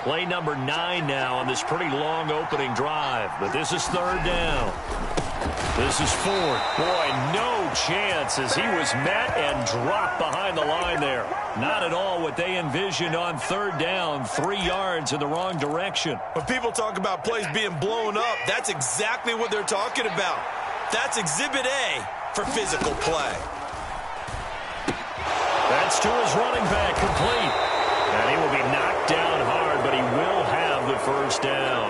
Play number 9 now on this pretty long opening drive, but this is third down. This is fourth. Boy, no chance as he was met and dropped behind the line there. Not at all what they envisioned on third down, 3 yards in the wrong direction. When people talk about plays being blown up, that's exactly what they're talking about. That's Exhibit A for physical play. That's to his running back, complete. And he will be knocked down hard, but he will have the first down.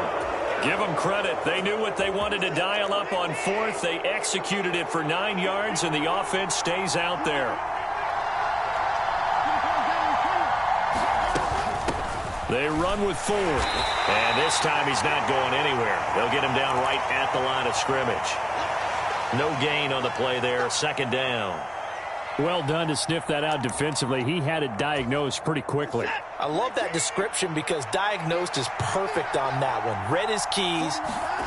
Give them credit. They knew what they wanted to dial up on fourth. They executed it for 9 yards, and the offense stays out there. They run with 4. And this time he's not going anywhere. They'll get him down right at the line of scrimmage. No gain on the play there. Second down. Well done to sniff that out defensively. He had it diagnosed pretty quickly. I love that description because diagnosed is perfect on that one. Read his keys,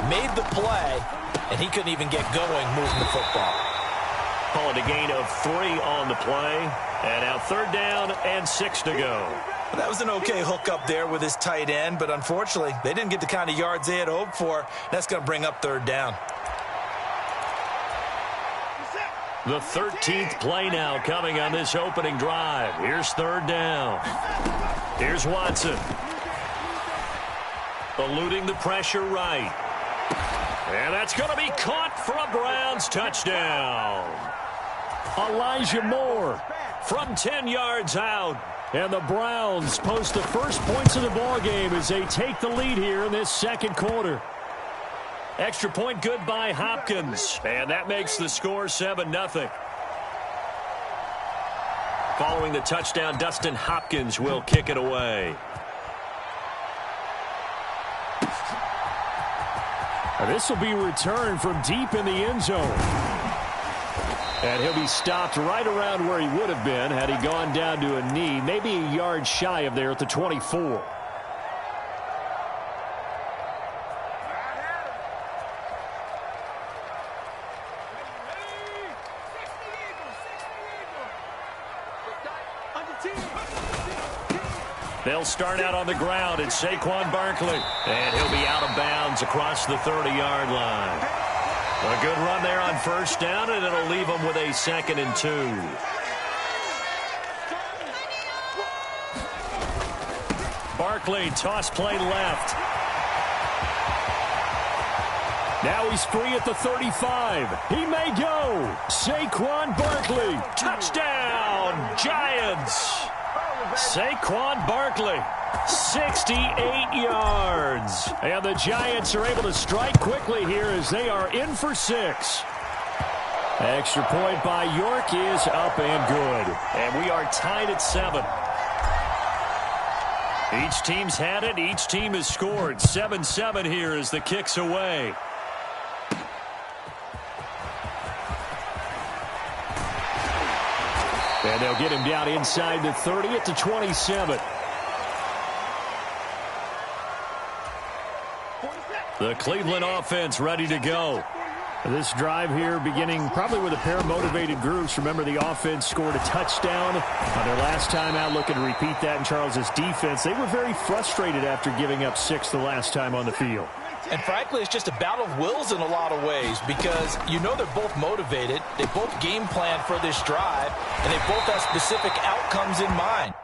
made the play, and he couldn't even get going moving the football. Call it a gain of 3 on the play. And now third down and 6 to go. That was an okay hook up there with his tight end, but unfortunately, they didn't get the kind of yards they had hoped for. That's going to bring up third down. The 13th play now coming on this opening drive. Here's third down. Here's Watson. Eluding the pressure right. And that's going to be caught for a Browns touchdown. Elijah Moore From 10 yards out. And the Browns post the first points of the ball game as they take the lead here in this second quarter. Extra point good by Hopkins. And that makes the score 7-0. Following the touchdown, Dustin Hopkins will kick it away. This will be returned from deep in the end zone. And he'll be stopped right around where he would have been had he gone down to a knee, maybe a yard shy of there at the 24. They'll start out on the ground at Saquon Barkley. And he'll be out of bounds across the 30-yard line. A good run there on first down, and it'll leave them with a 2nd and 2. Barkley, toss play left. Now he's free at the 35. He may go. Saquon Barkley. Touchdown, Giants. Saquon Barkley, 68 yards. And the Giants are able to strike quickly here as they are in for 6. Extra point by York is up and good. And we are tied at 7. Each team's had it. Each team has scored. 7-7 here as the kick's away. And they'll get him down inside the 30 at the 27. The Cleveland offense ready to go. This drive here beginning probably with a pair of motivated groups. Remember, the offense scored a touchdown on their last time out, looking to repeat that in Charles's defense. They were very frustrated after giving up 6 the last time on the field. And frankly, it's just a battle of wills in a lot of ways because you know they're both motivated. They both game plan for this drive, and they both have specific outcomes in mind.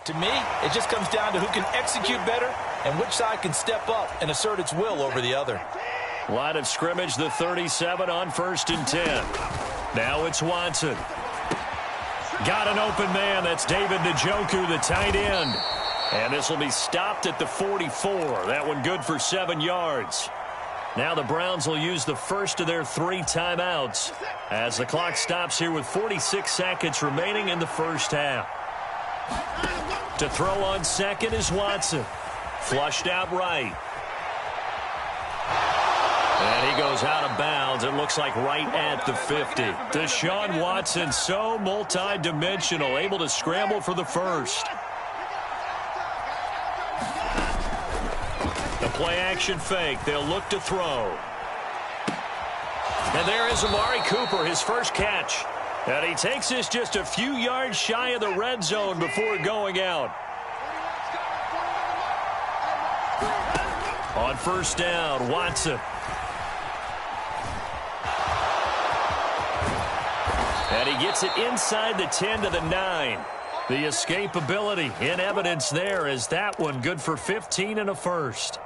To me, it just comes down to who can execute better and which side can step up and assert its will over the other. Line of scrimmage, the 37 on 1st and 10. Now it's Watson. Got an open man. That's David Njoku, the tight end. And this will be stopped at the 44. That one good for 7 yards. Now the Browns will use the first of their 3 timeouts as the clock stops here with 46 seconds remaining in the first half. To throw on second is Watson. Flushed out right. And he goes out of bounds. It looks like right at the 50. Deshaun Watson, so multi-dimensional, able to scramble for the first. The play-action fake. They'll look to throw. And there is Amari Cooper, his first catch. And he takes this just a few yards shy of the red zone before going out. On first down, Watson. And he gets it inside the 10 to the 9. The escapability in evidence there is that one good for 15 and a first.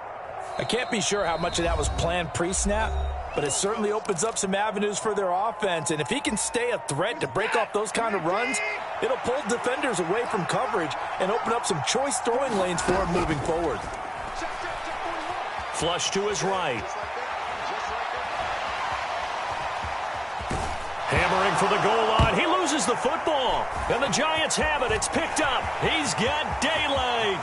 I can't be sure how much of that was planned pre-snap, but it certainly opens up some avenues for their offense. And if he can stay a threat to break off those kind of runs, it'll pull defenders away from coverage and open up some choice throwing lanes for him moving forward. Flush to his right. Hammering for the goal line. He loses the football. And the Giants have it. It's picked up. He's got daylight.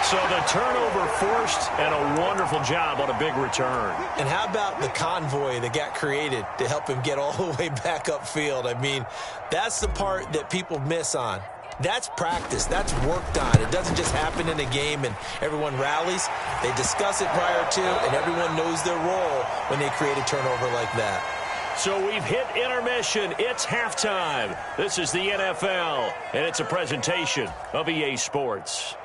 So the turnover forced and a wonderful job on a big return. And how about the convoy that got created to help him get all the way back upfield? I mean, that's the part that people miss on. That's practice. That's worked on. It doesn't just happen in a game and everyone rallies. They discuss it prior to, and everyone knows their role when they create a turnover like that. So we've hit intermission. It's halftime. This is the NFL, and it's a presentation of EA Sports.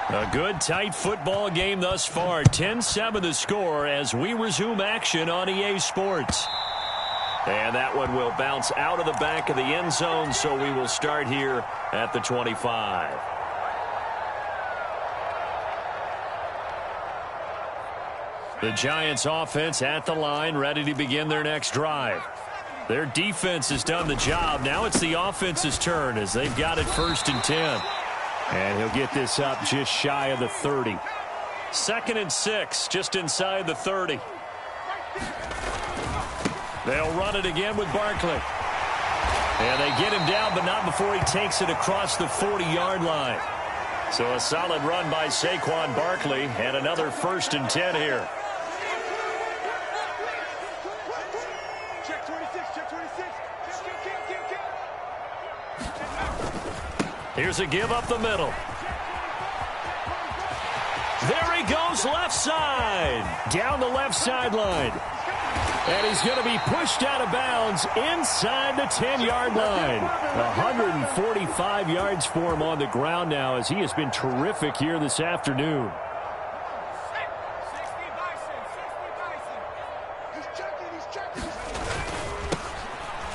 A good, tight football game thus far. 10-7 the score as we resume action on EA Sports. And that one will bounce out of the back of the end zone, so we will start here at the 25. The Giants offense at the line, ready to begin their next drive. Their defense has done the job. Now it's the offense's turn as they've got it 1st and 10. And he'll get this up just shy of the 30. 2nd and 6, just inside the 30. They'll run it again with Barkley. And they get him down, but not before he takes it across the 40-yard line. So a solid run by Saquon Barkley and another 1st and 10 here. Here's a give up the middle. There he goes, left side. Down the left sideline. And he's going to be pushed out of bounds inside the 10-yard line. 145 yards for him on the ground now as he has been terrific here this afternoon.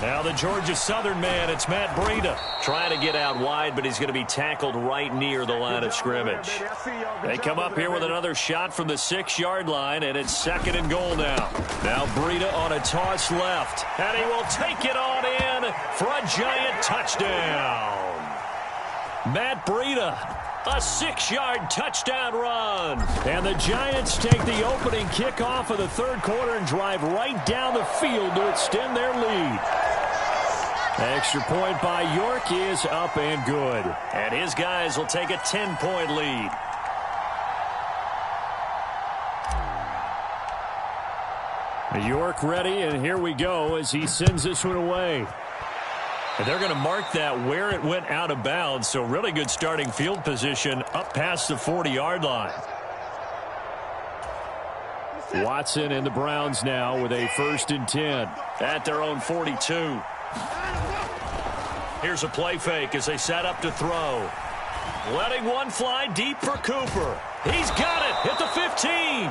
Now the Georgia Southern man, it's Matt Breida. Trying to get out wide, but he's going to be tackled right near the line of scrimmage. They come up here with another shot from the 6-yard line, and it's 2nd and goal now. Now Breida on a toss left, and he will take it on in for a Giant touchdown. Matt Breida, a 6-yard touchdown run. And the Giants take the opening kickoff of the 3rd quarter and drive right down the field to extend their lead. Extra point by York is up and good. And his guys will take a 10-point lead. York ready, and here we go as he sends this one away. And they're going to mark that where it went out of bounds, so really good starting field position up past the 40-yard line. Watson and the Browns now with a 1st and 10 at their own 42. Here's a play fake as they set up to throw. Letting one fly deep for Cooper. He's got it at the 15.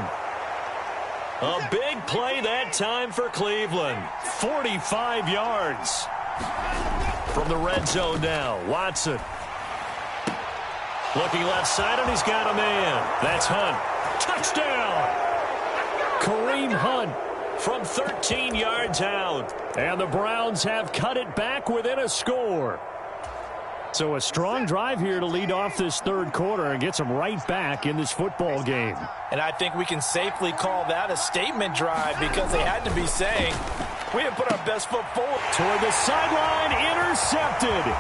A big play that time for Cleveland. 45 yards. From the red zone now, Watson. Looking left side, and he's got a man. That's Hunt. touchdown. Kareem Hunt from 13 yards out. And the Browns have cut it back within a score. So a strong drive here to lead off this third quarter and gets them right back in this football game. And I think we can safely call that a statement drive because they had to be saying, we have put our best foot forward. Toward the sideline, intercepted.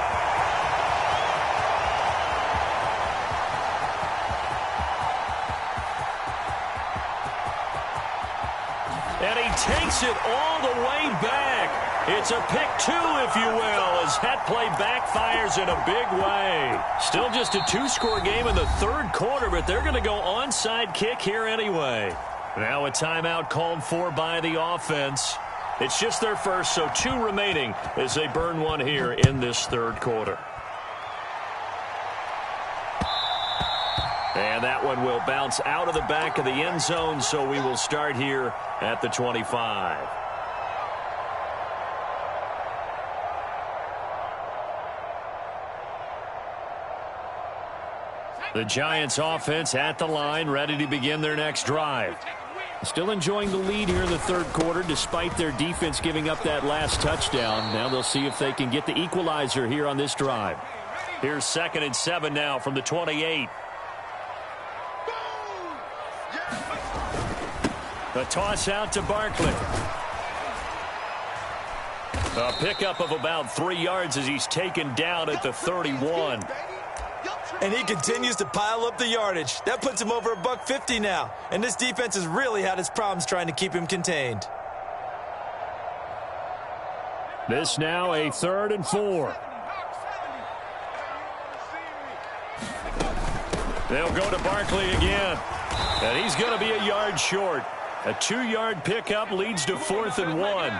And he takes it all the way back. It's a pick two, if you will, as that play backfires in a big way. Still just a two-score game in the third quarter, but they're going to go onside kick here anyway. Now a timeout called for by the offense. It's just their first, so 2 remaining as they burn one here in this third quarter. And that one will bounce out of the back of the end zone, so we will start here at the 25. The Giants offense at the line, ready to begin their next drive. Still enjoying the lead here in the third quarter despite their defense giving up that last touchdown. Now they'll see if they can get the equalizer here on this drive. Here's 2nd and 7 now from the 28. A toss out to Barkley. A pickup of about 3 yards as he's taken down at the 31. And he continues to pile up the yardage. That puts him over $150 now. And this defense has really had its problems trying to keep him contained. This now a 3rd and 4. They'll go to Barkley again. And he's going to be a yard short. A 2-yard pickup leads to 4th and 1.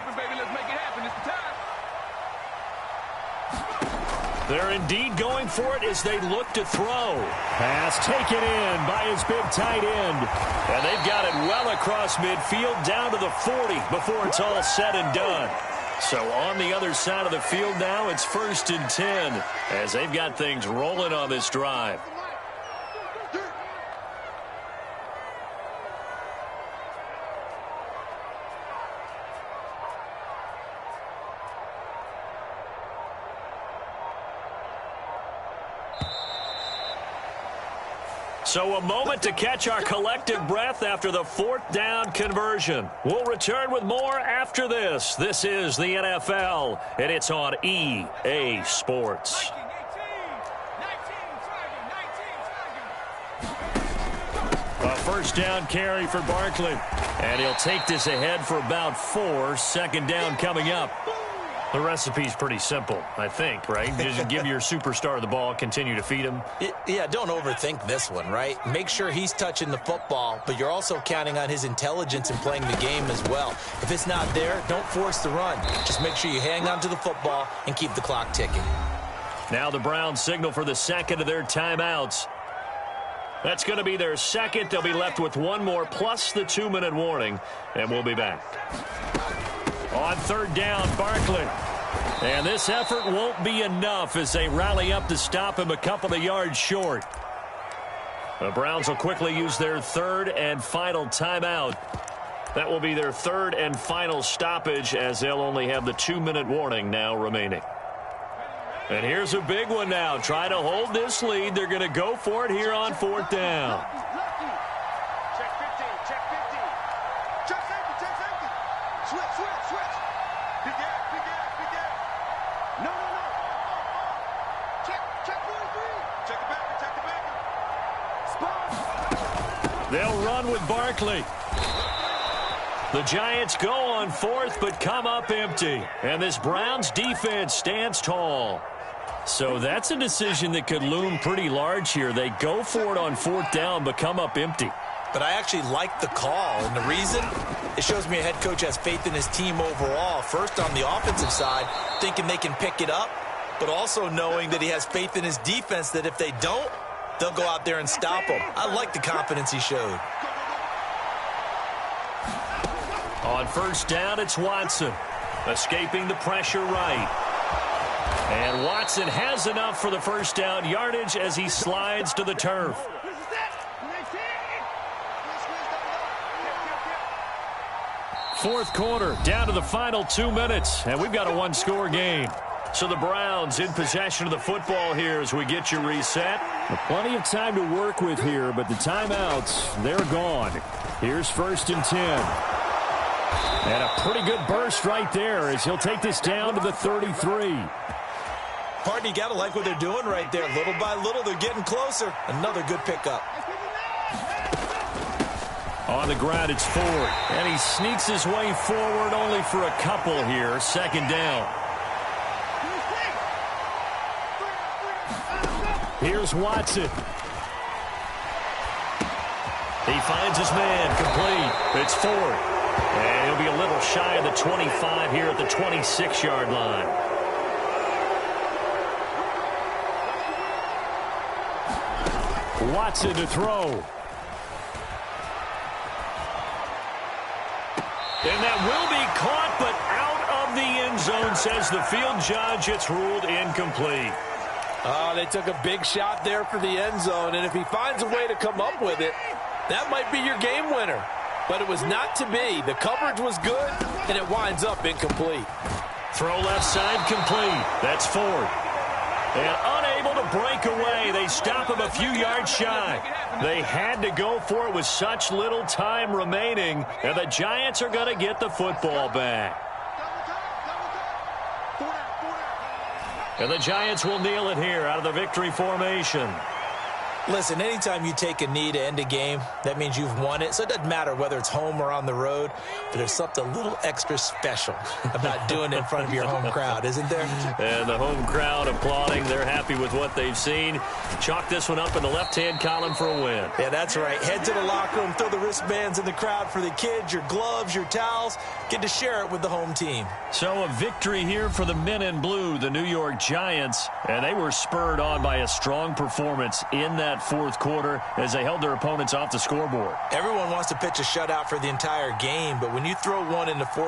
They're indeed going for it as they look to throw. Pass taken in by his big tight end. And they've got it well across midfield down to the 40 before it's all said and done. So on the other side of the field now, it's 1st and 10 as they've got things rolling on this drive. So a moment to catch our collective breath after the 4th down conversion. We'll return with more after this. This is the NFL, and it's on EA Sports. A 1st down carry for Barkley. And he'll take this ahead for about 4. 2nd down coming up. The recipe's pretty simple, I think, right? Just give your superstar the ball, continue to feed him. Yeah, don't overthink this one, right? Make sure he's touching the football, but you're also counting on his intelligence in playing the game as well. If it's not there, don't force the run. Just make sure you hang on to the football and keep the clock ticking. Now the Browns signal for the 2nd of their timeouts. That's going to be their 2nd. They'll be left with 1 more plus the 2-minute warning, and we'll be back. On 3rd down, Barkley. And this effort won't be enough as they rally up to stop him a couple of yards short. The Browns will quickly use their 3rd and final timeout. That will be their 3rd and final stoppage as they'll only have the 2-minute warning now remaining. And here's a big one now. Try to hold this lead. They're going to go for it here on 4th down. They'll run with Barkley. The Giants go on 4th, but come up empty. And this Browns defense stands tall. So that's a decision that could loom pretty large here. They go for it on 4th down, but come up empty. But I actually like the call, and the reason? It shows me a head coach has faith in his team overall. First, on the offensive side, thinking they can pick it up, but also knowing that he has faith in his defense that if they don't, they'll go out there and stop him. I like the confidence he showed. On 1st down, it's Watson. Escaping the pressure right. And Watson has enough for the 1st down yardage as he slides to the turf. Fourth quarter, down to the final 2 minutes, and we've got a one-score game. So the Browns in possession of the football here as we get you reset. Plenty of time to work with here, but the timeouts, they're gone. Here's 1st and 10. And a pretty good burst right there as he'll take this down to the 33. Pardon, you got to like what they're doing right there. Little by little, they're getting closer. Another good pickup. On the ground, it's Ford. And he sneaks his way forward only for a couple here. 2nd down. Here's Watson. He finds his man, complete. It's Ford. And he'll be a little shy of the 25 here at the 26-yard line. Watson to throw. And that will be caught, but out of the end zone, says the field judge. It's ruled incomplete. Oh, they took a big shot there for the end zone, and if he finds a way to come up with it, that might be your game winner. But it was not to be. The coverage was good, and it winds up incomplete. Throw left side complete. That's Ford. And unable to break away. They stop him a few yards shy. They had to go for it with such little time remaining, and the Giants are going to get the football back. And the Giants will kneel it here out of the victory formation. Listen, anytime you take a knee to end a game, that means you've won it. So it doesn't matter whether it's home or on the road, but there's something a little extra special about doing it in front of your home crowd, isn't there? And the home crowd applauding. They're happy with what they've seen. Chalk this one up in the left-hand column for a win. Yeah, that's right. Head to the locker room, throw the wristbands in the crowd for the kids, your gloves, your towels. Get to share it with the home team. So a victory here for the men in blue, the New York Giants, and they were spurred on by a strong performance in that fourth quarter as they held their opponents off the scoreboard. Everyone wants to pitch a shutout for the entire game, but when you throw one in the fourth